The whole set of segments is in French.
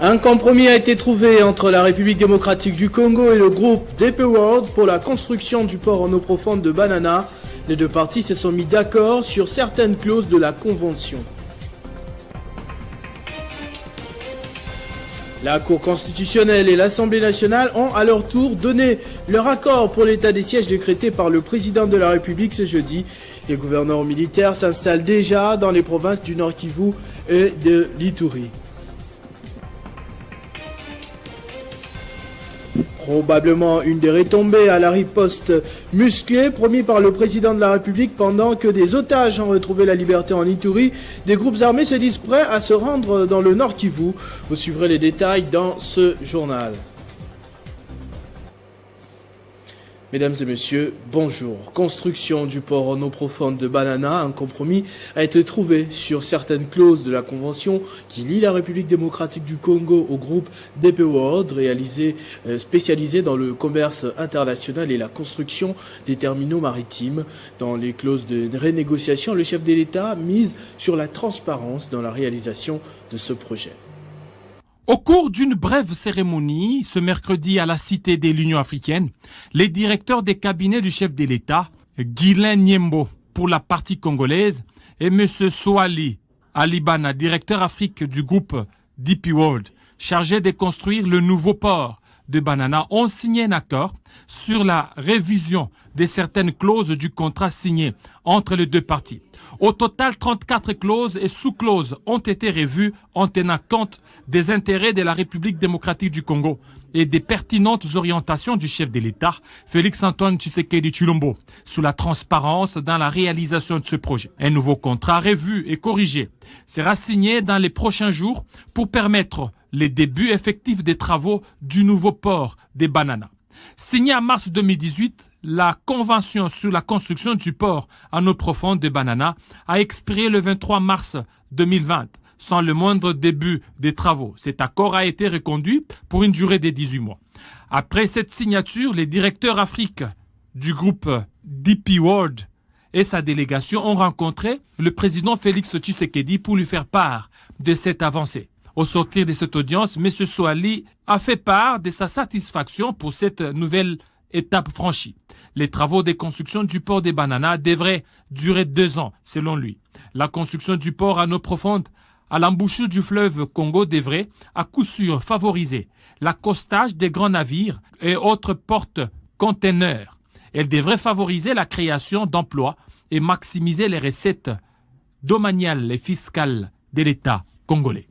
Un compromis a été trouvé entre la République démocratique du Congo et le groupe DP World pour la construction du port en eau profonde de Banana. Les deux parties se sont mis d'accord sur certaines clauses de la convention. La Cour constitutionnelle et l'Assemblée nationale ont à leur tour donné leur accord pour l'état des sièges décrété par le président de la République ce jeudi. Les gouverneurs militaires s'installent déjà dans les provinces du Nord Kivu et de l'Ituri. Probablement une des retombées à la riposte musclée promis par le président de la République pendant que des otages ont retrouvé la liberté en Ituri. Des groupes armés se disent prêts à se rendre dans le Nord Kivu. Vous suivrez les détails dans ce journal. Mesdames et messieurs, bonjour. Construction du port en eau profonde de Banana, un compromis a été trouvé sur certaines clauses de la convention qui lie la République démocratique du Congo au groupe DP World, spécialisé dans le commerce international et la construction des terminaux maritimes. Dans les clauses de renégociation, le chef de l'État mise sur la transparence dans la réalisation de ce projet. Au cours d'une brève cérémonie, ce mercredi à la Cité de l'Union africaine, les directeurs des cabinets du chef de l'État, Guylain Niembo pour la partie congolaise et M. Soali Alibana, directeur Afrique du groupe DP World, chargé de construire le nouveau port de Banana, ont signé un accord sur la révision de certaines clauses du contrat signé entre les deux parties. Au total, 34 clauses et sous-clauses ont été revues en tenant compte des intérêts de la République démocratique du Congo et des pertinentes orientations du chef de l'État, Félix-Antoine Tshisekedi Tshilombo, sous la transparence dans la réalisation de ce projet. Un nouveau contrat revu et corrigé sera signé dans les prochains jours pour permettre les débuts effectifs des travaux du nouveau port des Banana. Signé en mars 2018, la convention sur la construction du port en eau profonde de Banana a expiré le 23 mars 2020, sans le moindre début des travaux. Cet accord a été reconduit pour une durée de 18 mois. Après cette signature, les directeurs Afrique du groupe DP World et sa délégation ont rencontré le président Félix Tshisekedi pour lui faire part de cette avancée. Au sortir de cette audience, M. Soali a fait part de sa satisfaction pour cette nouvelle étape franchie. Les travaux de construction du port des Banana devraient durer 2 ans, selon lui. La construction du port en eau profonde à l'embouchure du fleuve Congo devrait, à coup sûr, favoriser l'accostage des grands navires et autres porte-containers. Elle devrait favoriser la création d'emplois et maximiser les recettes domaniales et fiscales de l'État congolais.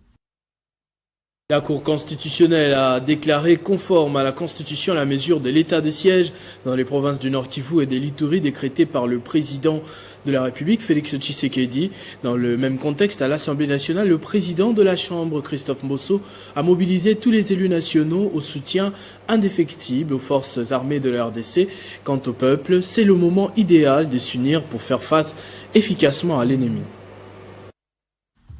La Cour constitutionnelle a déclaré conforme à la Constitution la mesure de l'état de siège dans les provinces du Nord Kivu et de l'Ituri décrétée par le président de la République, Félix Tshisekedi. Dans le même contexte, à l'Assemblée nationale, le président de la Chambre, Christophe Mbosso, a mobilisé tous les élus nationaux au soutien indéfectible aux forces armées de la RDC. Quant au peuple, c'est le moment idéal de s'unir pour faire face efficacement à l'ennemi.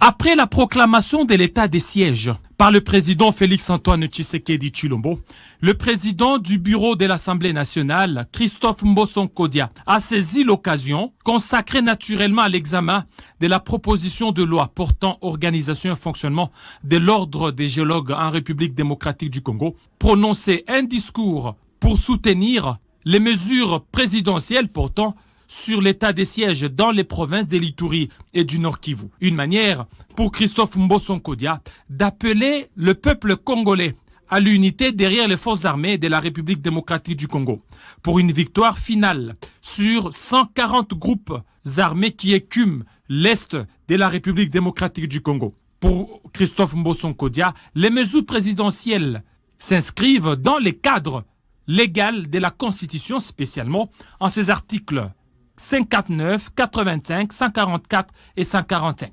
Après la proclamation de l'état des sièges par le président Félix-Antoine Tshisekedi Tshilombo, le président du bureau de l'Assemblée nationale, Christophe Mbosso Nkodia, a saisi l'occasion, consacrée naturellement à l'examen de la proposition de loi portant organisation et fonctionnement de l'ordre des géologues en République démocratique du Congo, prononcer un discours pour soutenir les mesures présidentielles portant sur l'état des sièges dans les provinces de l'Ituri et du Nord Kivu. Une manière pour Christophe Mbosso Nkodia d'appeler le peuple congolais à l'unité derrière les forces armées de la République démocratique du Congo pour une victoire finale sur 140 groupes armés qui écument l'Est de la République démocratique du Congo. Pour Christophe Mbosso Nkodia, les mesures présidentielles s'inscrivent dans les cadres légaux de la Constitution, spécialement en ses articles 59, 85, 144 et 145.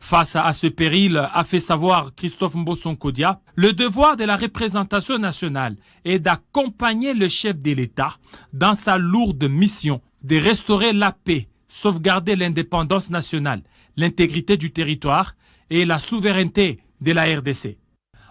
Face à ce péril, a fait savoir Christophe Mbosso Nkodia, le devoir de la représentation nationale est d'accompagner le chef de l'État dans sa lourde mission de restaurer la paix, sauvegarder l'indépendance nationale, l'intégrité du territoire et la souveraineté de la RDC.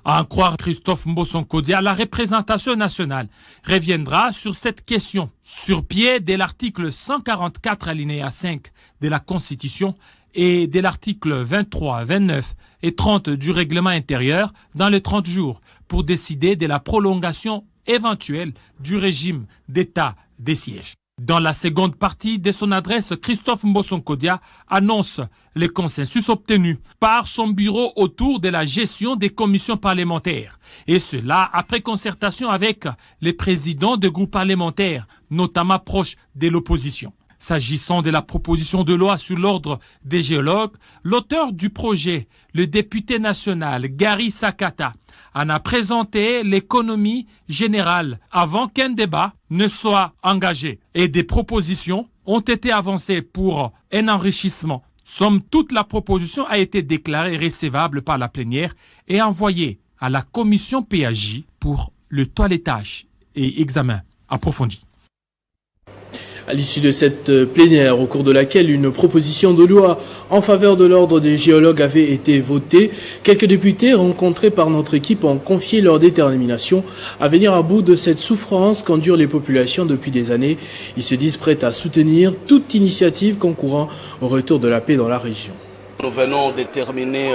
À en croire Christophe Mbossonkodia, la représentation nationale reviendra sur cette question sur pied de l'article 144 alinéa 5 de la Constitution et de l'article 23, 29 et 30 du règlement intérieur dans les 30 jours pour décider de la prolongation éventuelle du régime d'état de siège. Dans la seconde partie de son adresse, Christophe Mbossonkodia annonce le consensus obtenu par son bureau autour de la gestion des commissions parlementaires. Et cela après concertation avec les présidents de groupes parlementaires, notamment proches de l'opposition. S'agissant de la proposition de loi sur l'ordre des géologues, l'auteur du projet, le député national Gary Sakata, en a présenté l'économie générale avant qu'un débat ne soit engagé. Et des propositions ont été avancées pour un enrichissement. Somme toute, la proposition a été déclarée recevable par la plénière et envoyée à la commission PAJ pour le toilettage et examen approfondi. À l'issue de cette plénière, au cours de laquelle une proposition de loi en faveur de l'ordre des géologues avait été votée, quelques députés rencontrés par notre équipe ont confié leur détermination à venir à bout de cette souffrance qu'endurent les populations depuis des années. Ils se disent prêts à soutenir toute initiative concourant au retour de la paix dans la région. Nous venons de terminer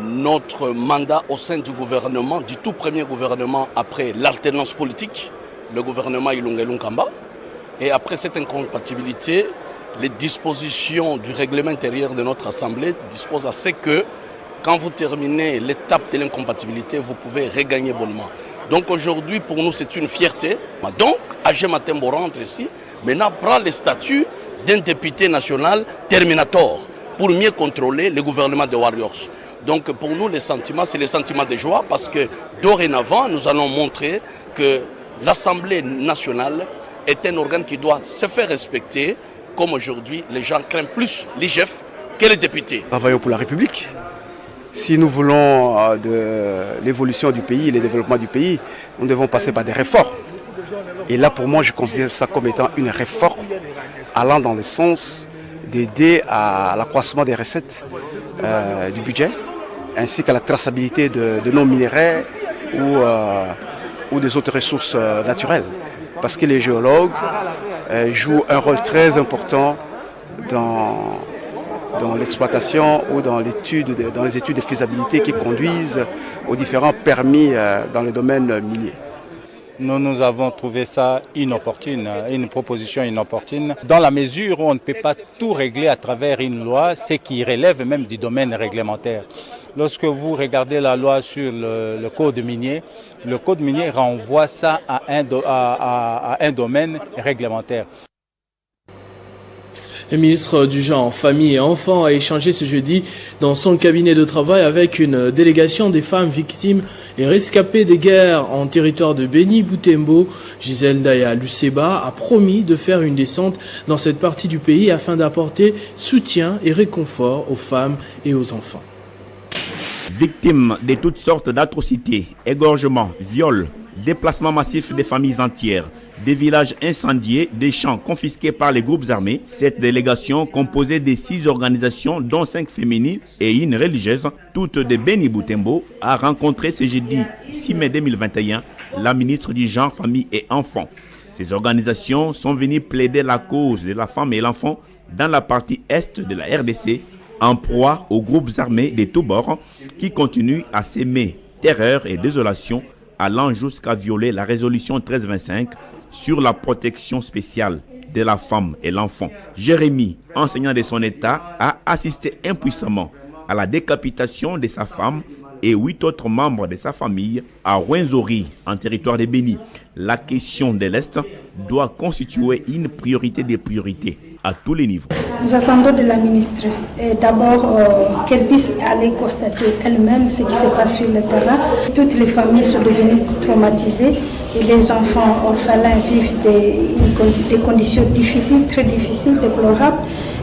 notre mandat au sein du gouvernement, du tout premier gouvernement après l'alternance politique, le gouvernement Ilunga Ilunkamba. Et après cette incompatibilité, les dispositions du règlement intérieur de notre Assemblée disposent à ce que, quand vous terminez l'étape de l'incompatibilité, vous pouvez regagner bonnement. Donc aujourd'hui, pour nous, c'est une fierté. Donc, AG Matembo rentre ici, maintenant prend le statut d'un député national terminator pour mieux contrôler le gouvernement des Warriors. Donc pour nous, les sentiments, c'est les sentiments de joie parce que dorénavant, nous allons montrer que l'Assemblée nationale est un organe qui doit se faire respecter, comme aujourd'hui les gens craignent plus l'IGF que les députés. Travaillons pour la République. Si nous voulons de l'évolution du pays, le développement du pays, nous devons passer par des réformes. Et là, pour moi, je considère ça comme étant une réforme allant dans le sens d'aider à l'accroissement des recettes du budget, ainsi qu'à la traçabilité de nos minerais ou des autres ressources naturelles. Parce que les géologues jouent un rôle très important dans l'exploitation ou dans les études de faisabilité qui conduisent aux différents permis dans le domaine minier. Nous avons trouvé ça inopportune, une proposition inopportune, dans la mesure où on ne peut pas tout régler à travers une loi, ce qui relève même du domaine réglementaire. Lorsque vous regardez la loi sur le code minier renvoie ça à un domaine réglementaire. Le ministre du Genre, Famille et Enfants a échangé ce jeudi dans son cabinet de travail avec une délégation des femmes victimes et rescapées des guerres en territoire de Béni-Boutembo. Gisèle Ndaya Luceba a promis de faire une descente dans cette partie du pays afin d'apporter soutien et réconfort aux femmes et aux enfants. Victimes de toutes sortes d'atrocités, égorgements, viols, déplacements massifs des familles entières, des villages incendiés, des champs confisqués par les groupes armés, cette délégation composée de 6 organisations dont 5 féminines et une religieuse, toutes de Béni-Boutembo, a rencontré ce jeudi 6 mai 2021 la ministre du Genre, Famille et Enfants. Ces organisations sont venues plaider la cause de la femme et l'enfant dans la partie est de la RDC, en proie aux groupes armés de tous bords qui continuent à s'aimer terreur et désolation, allant jusqu'à violer la résolution 1325 sur la protection spéciale de la femme et l'enfant. Jérémy, enseignant de son état, a assisté impuissamment à la décapitation de sa femme et 8 autres membres de sa famille à Rwenzori, en territoire de Béni. La question de l'Est doit constituer une priorité des priorités à tous les niveaux. Nous attendons de la ministre d'abord qu'elle puisse aller constater elle-même ce qui se passe sur le terrain. Toutes les familles sont devenues traumatisées et les enfants orphelins vivent des conditions difficiles, très difficiles, déplorables.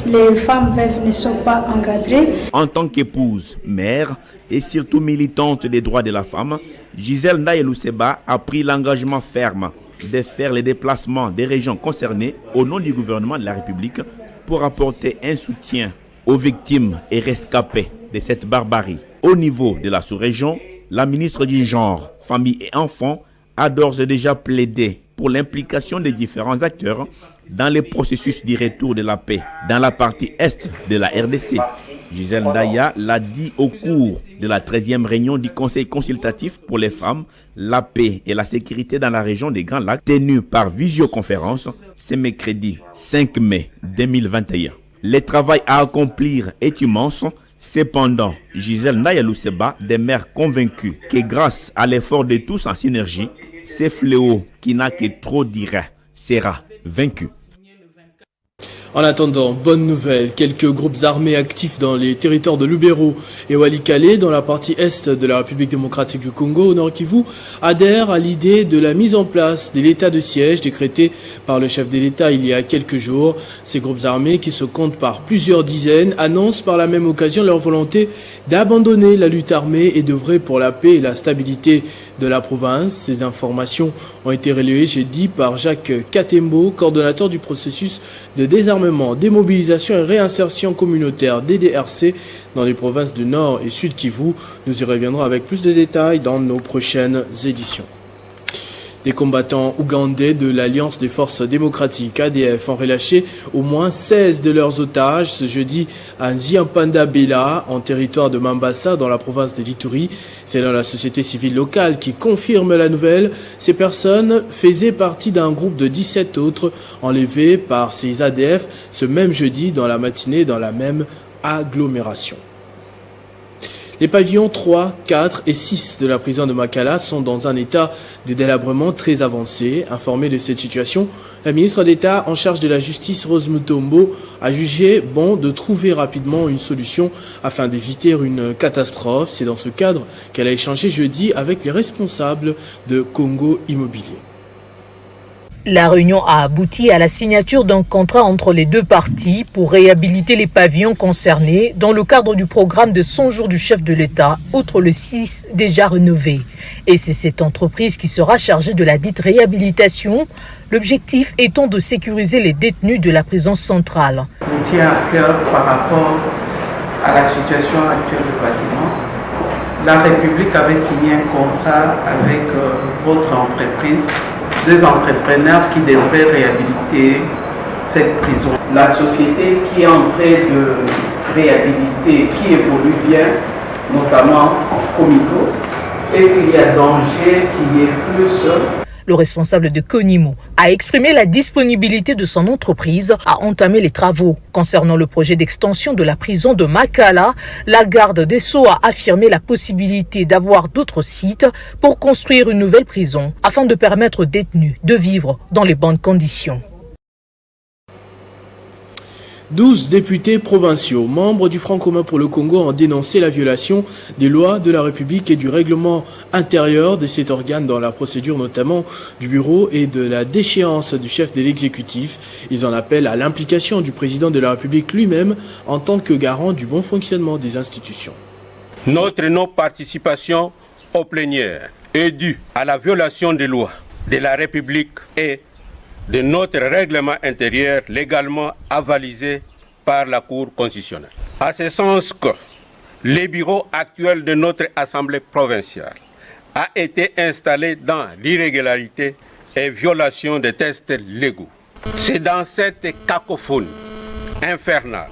Les femmes veuves ne sont pas encadrées. En tant qu'épouse, mère et surtout militante des droits de la femme, Gisèle Ndaya Luceba a pris l'engagement ferme de faire les déplacements des régions concernées au nom du gouvernement de la République pour apporter un soutien aux victimes et rescapés de cette barbarie. Au niveau de la sous-région, la ministre du Genre, Famille et Enfants a d'ores et déjà plaidé pour l'implication des différents acteurs dans le processus du retour de la paix dans la partie est de la RDC. Gisèle Ndaya l'a dit au cours de la 13e réunion du Conseil consultatif pour les femmes, la paix et la sécurité dans la région des Grands Lacs, tenue par visioconférence ce mercredi 5 mai 2021. Le travail à accomplir est immense. Cependant, Gisèle Ndaya Luseba demeure convaincue que grâce à l'effort de tous en synergie, ce fléau qui n'a que trop d'ira sera vaincu. En attendant, bonne nouvelle, quelques groupes armés actifs dans les territoires de Lubero et Walikale, dans la partie est de la République démocratique du Congo, au Nord Kivu, adhèrent à l'idée de la mise en place de l'état de siège décrété par le chef de l'État il y a quelques jours. Ces groupes armés, qui se comptent par plusieurs dizaines, annoncent par la même occasion leur volonté d'abandonner la lutte armée et d'œuvrer pour la paix et la stabilité de la province. Ces informations ont été relayées jeudi par Jacques Katembo, coordonnateur du processus de désarmement, démobilisation et réinsertion communautaire DDRC dans les provinces du Nord et Sud Kivu. Nous y reviendrons avec plus de détails dans nos prochaines éditions. Des combattants ougandais de l'Alliance des forces démocratiques ADF ont relâché au moins 16 de leurs otages ce jeudi à Nziampanda-Bela, en territoire de Mambasa, dans la province de l'Ituri. C'est dans la société civile locale qui confirme la nouvelle. Ces personnes faisaient partie d'un groupe de 17 autres enlevés par ces ADF ce même jeudi dans la matinée dans la même agglomération. Les pavillons 3, 4 et 6 de la prison de Makala sont dans un état de délabrement très avancé. Informée de cette situation, la ministre d'État en charge de la justice, Rose Mutombo, a jugé bon de trouver rapidement une solution afin d'éviter une catastrophe. C'est dans ce cadre qu'elle a échangé jeudi avec les responsables de Congo Immobilier. La réunion a abouti à la signature d'un contrat entre les deux parties pour réhabiliter les pavillons concernés dans le cadre du programme de 100 jours du chef de l'État, outre le 6 déjà rénové. Et c'est cette entreprise qui sera chargée de la dite réhabilitation, l'objectif étant de sécuriser les détenus de la prison centrale. On tient à cœur par rapport à la situation actuelle du bâtiment. La République avait signé un contrat avec votre entreprise, deux entrepreneurs qui devraient réhabiliter cette prison. La société qui est en train de réhabiliter, qui évolue bien, notamment Comico, et qu'il y a danger qu'il y ait plus. Le responsable de Konimo a exprimé la disponibilité de son entreprise à entamer les travaux. Concernant le projet d'extension de la prison de Makala, la garde des Sceaux a affirmé la possibilité d'avoir d'autres sites pour construire une nouvelle prison afin de permettre aux détenus de vivre dans les bonnes conditions. 12 députés provinciaux, membres du Front commun pour le Congo, ont dénoncé la violation des lois de la République et du règlement intérieur de cet organe dans la procédure notamment du bureau et de la déchéance du chef de l'exécutif. Ils en appellent à l'implication du président de la République lui-même en tant que garant du bon fonctionnement des institutions. Notre non-participation aux plénières est due à la violation des lois de la République et de notre règlement intérieur légalement avalisé par la Cour constitutionnelle. À ce sens que le bureau actuel de notre Assemblée provinciale a été installé dans l'irrégularité et violation des textes légaux. C'est dans cette cacophonie infernale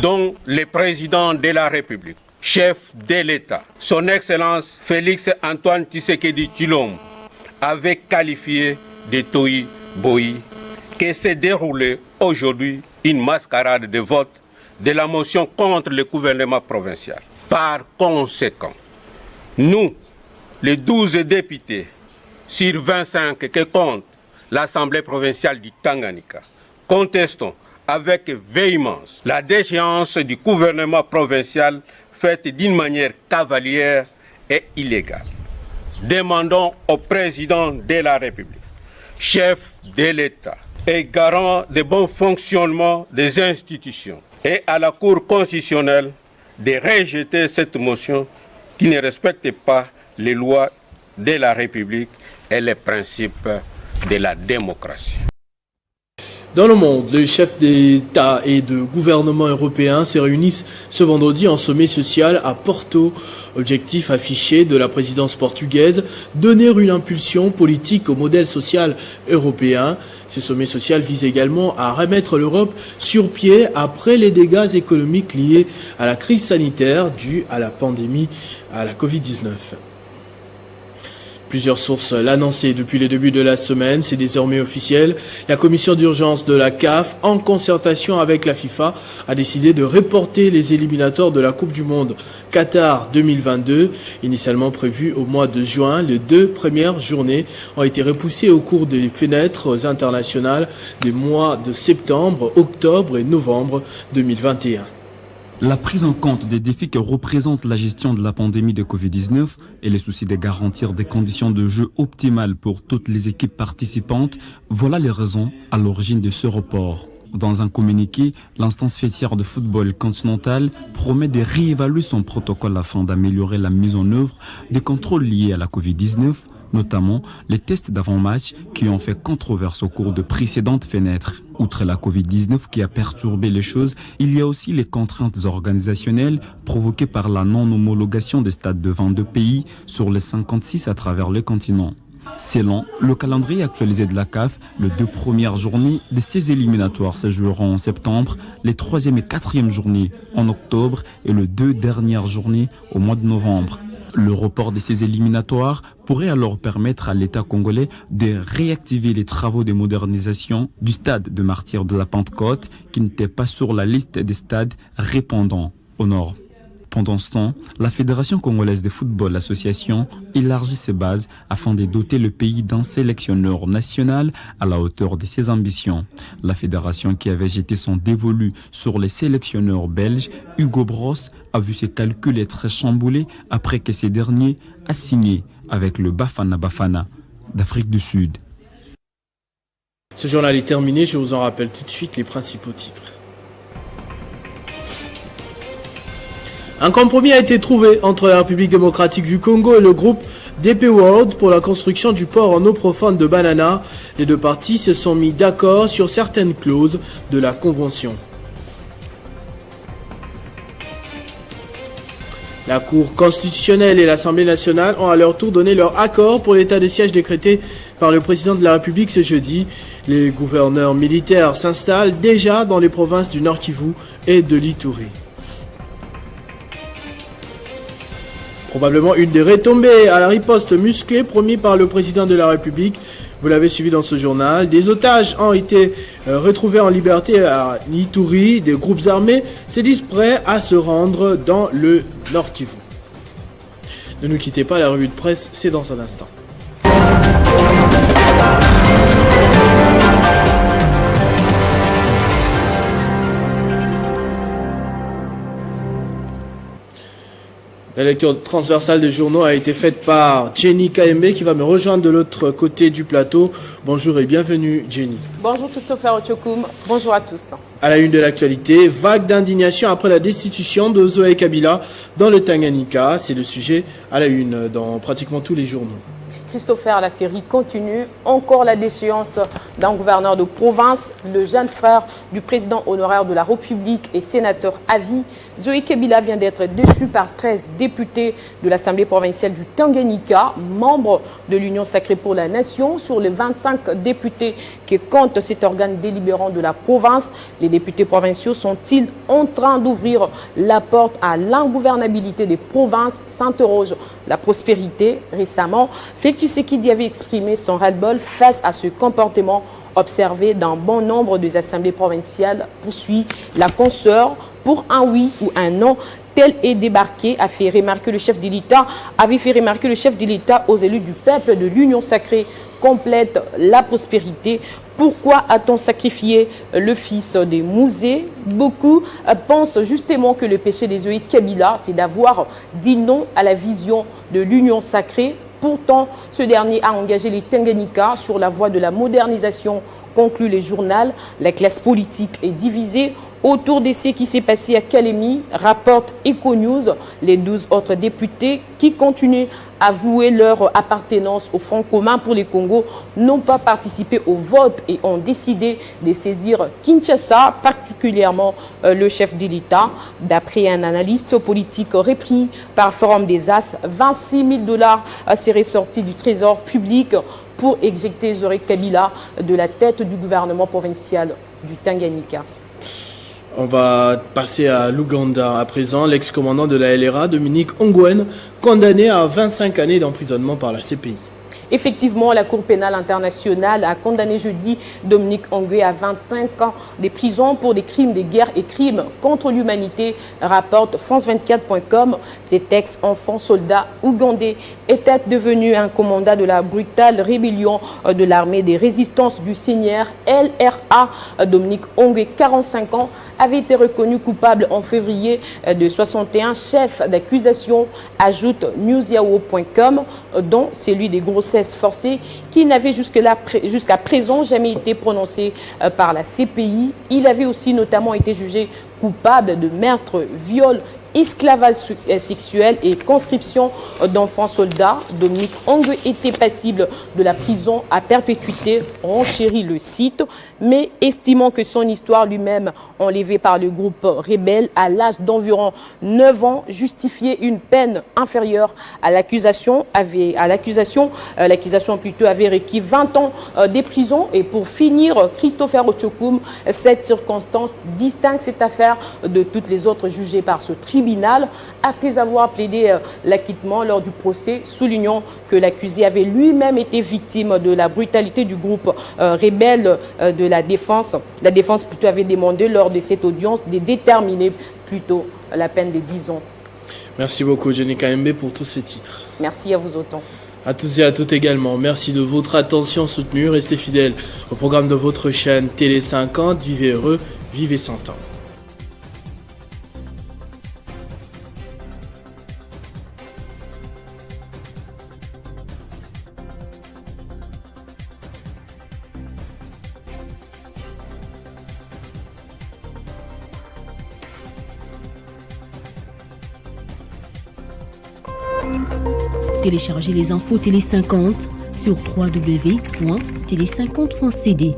dont le président de la République, chef de l'État, son Excellence Félix Antoine Tshisekedi Tshilombo, avait qualifié de Toyi Boyi, que s'est déroulée aujourd'hui une mascarade de vote de la motion contre le gouvernement provincial. Par conséquent, nous, les 12 députés sur 25 que compte l'Assemblée provinciale du Tanganyika, contestons avec véhémence la déchéance du gouvernement provincial faite d'une manière cavalière et illégale. Demandons au président de la République, chef de l'État et garant du bon fonctionnement des institutions, et à la Cour constitutionnelle de rejeter cette motion qui ne respecte pas les lois de la République et les principes de la démocratie. Dans le monde, les chefs d'État et de gouvernement européens se réunissent ce vendredi en sommet social à Porto. Objectif affiché de la présidence portugaise, donner une impulsion politique au modèle social européen. Ces sommets sociaux visent également à remettre l'Europe sur pied après les dégâts économiques liés à la crise sanitaire due à la pandémie à la Covid-19. Plusieurs sources l'annonçaient depuis le début de la semaine, c'est désormais officiel. La commission d'urgence de la CAF, en concertation avec la FIFA, a décidé de reporter les éliminatoires de la Coupe du Monde Qatar 2022. Initialement prévues au mois de juin, les 2 premières journées ont été repoussées au cours des fenêtres internationales des mois de septembre, octobre et novembre 2021. La prise en compte des défis que représente la gestion de la pandémie de Covid-19 et les soucis de garantir des conditions de jeu optimales pour toutes les équipes participantes, voilà les raisons à l'origine de ce report. Dans un communiqué, l'instance fêtière de football continental promet de réévaluer son protocole afin d'améliorer la mise en œuvre des contrôles liés à la Covid-19, notamment les tests d'avant-match qui ont fait controverse au cours de précédentes fenêtres. Outre la Covid-19 qui a perturbé les choses, il y a aussi les contraintes organisationnelles provoquées par la non-homologation des stades de 22 pays sur les 56 à travers le continent. Selon le calendrier actualisé de la CAF, les 2 premières journées de ces éliminatoires se joueront en septembre, les 3e et 4e journées en octobre et les 2 dernières journées au mois de novembre. Le report de ces éliminatoires pourrait alors permettre à l'État congolais de réactiver les travaux de modernisation du stade de Martyrs de la Pentecôte qui n'était pas sur la liste des stades répondant aux normes. Pendant ce temps, la Fédération congolaise de football association élargit ses bases afin de doter le pays d'un sélectionneur national à la hauteur de ses ambitions. La fédération qui avait jeté son dévolu sur les sélectionneurs belges, Hugo Bross, a vu ses calculs être chamboulés après que ces derniers a signé avec le Bafana Bafana d'Afrique du Sud. Ce journal est terminé, je vous en rappelle tout de suite les principaux titres. Un compromis a été trouvé entre la République démocratique du Congo et le groupe DP World pour la construction du port en eau profonde de Banana. Les 2 parties se sont mis d'accord sur certaines clauses de la convention. La Cour constitutionnelle et l'Assemblée nationale ont à leur tour donné leur accord pour l'état de siège décrété par le président de la République ce jeudi. Les gouverneurs militaires s'installent déjà dans les provinces du Nord Kivu et de l'Ituri. Probablement une des retombées à la riposte musclée promis par le président de la République. Vous l'avez suivi dans ce journal. Des otages ont été retrouvés en liberté à Ituri. Des groupes armés se disent prêts à se rendre dans le Nord Kivu. Ne nous quittez pas, la revue de presse, c'est dans un instant. La lecture transversale des journaux a été faite par Jenny Kaembe qui va me rejoindre de l'autre côté du plateau. Bonjour et bienvenue Jenny. Bonjour Christopher Ochokoum, bonjour à tous. À la une de l'actualité, vague d'indignation après la destitution de Zoé Kabila dans le Tanganyika. C'est le sujet à la une dans pratiquement tous les journaux. Christopher, la série continue. Encore la déchéance d'un gouverneur de province, le jeune frère du président honoraire de la République et sénateur à vie. Zoé Kabila vient d'être déchu par 13 députés de l'Assemblée provinciale du Tanganyika, membres de l'Union sacrée pour la nation. Sur les 25 députés qui comptent cet organe délibérant de la province, les députés provinciaux sont-ils en train d'ouvrir la porte à l'ingouvernabilité des provinces, s'interroge la prospérité. Récemment, Félix Tshisekedi avait exprimé son ras-le-bol face à ce comportement observé dans bon nombre des assemblées provinciales, poursuit la consoeur. Pour un oui ou un non, tel est débarqué, avait fait remarquer le chef de l'État aux élus du peuple de l'Union sacrée, complète la prospérité. Pourquoi a-t-on sacrifié le fils des Mouzé? Beaucoup pensent justement que le péché des Zoé Kabila, c'est d'avoir dit non à la vision de l'Union sacrée. Pourtant, ce dernier a engagé les Tanganyika sur la voie de la modernisation, conclut le journal. La classe politique est divisée Autour de ce qui s'est passé à Kalemi, rapporte Econews, les 12 autres députés qui continuent à vouer leur appartenance au Front commun pour les Congo n'ont pas participé au vote et ont décidé de saisir Kinshasa, particulièrement le chef de l'État. D'après un analyste politique repris par Forum des As, 26 000 $ seraient sortis du trésor public pour éjecter Joseph Kabila de la tête du gouvernement provincial du Tanganyika. On va passer à l'Ouganda à présent. L'ex-commandant de la LRA, Dominique Ongwen, condamné à 25 années d'emprisonnement par la CPI. Effectivement, la Cour pénale internationale a condamné jeudi Dominique Ongwen à 25 ans de prison pour des crimes de guerre et crimes contre l'humanité, rapporte France24.com. Cet ex-enfant soldat ougandais était devenu un commandant de la brutale rébellion de l'armée des résistances du Seigneur, LRA. Dominique Ongwen, 45 ans, avait été reconnu coupable en février de 61 chefs d'accusation, ajoute newsyahoo.com, dont celui des grossesses forcées qui n'avait jusqu'à présent jamais été prononcé par la CPI. Il avait aussi notamment été jugé coupable de meurtre, viol, esclavage sexuel et conscription d'enfants soldats. Dominique Ongwen était passible de la prison à perpétuité, renchérit le site, mais estimant que son histoire lui-même, enlevée par le groupe rebelle à l'âge d'environ 9 ans, justifiait une peine inférieure à l'accusation. L'accusation plutôt avait requis 20 ans de prison. Et pour finir, Christopher Ochokum, cette circonstance distingue cette affaire de toutes les autres jugées par ce tribunal après avoir plaidé l'acquittement lors du procès, soulignant que l'accusé avait lui-même été victime de la brutalité du groupe rebelle de la défense. La défense plutôt avait demandé lors de cette audience de déterminer plutôt la peine de 10 ans. Merci beaucoup Jenny Kaembe pour tous ces titres. Merci à vous autant. À tous et à toutes également, merci de votre attention soutenue. Restez fidèles au programme de votre chaîne Télé 50. Vivez heureux, vivez 100 ans. Téléchargez les infos Télé 50 sur www.télé50.cd.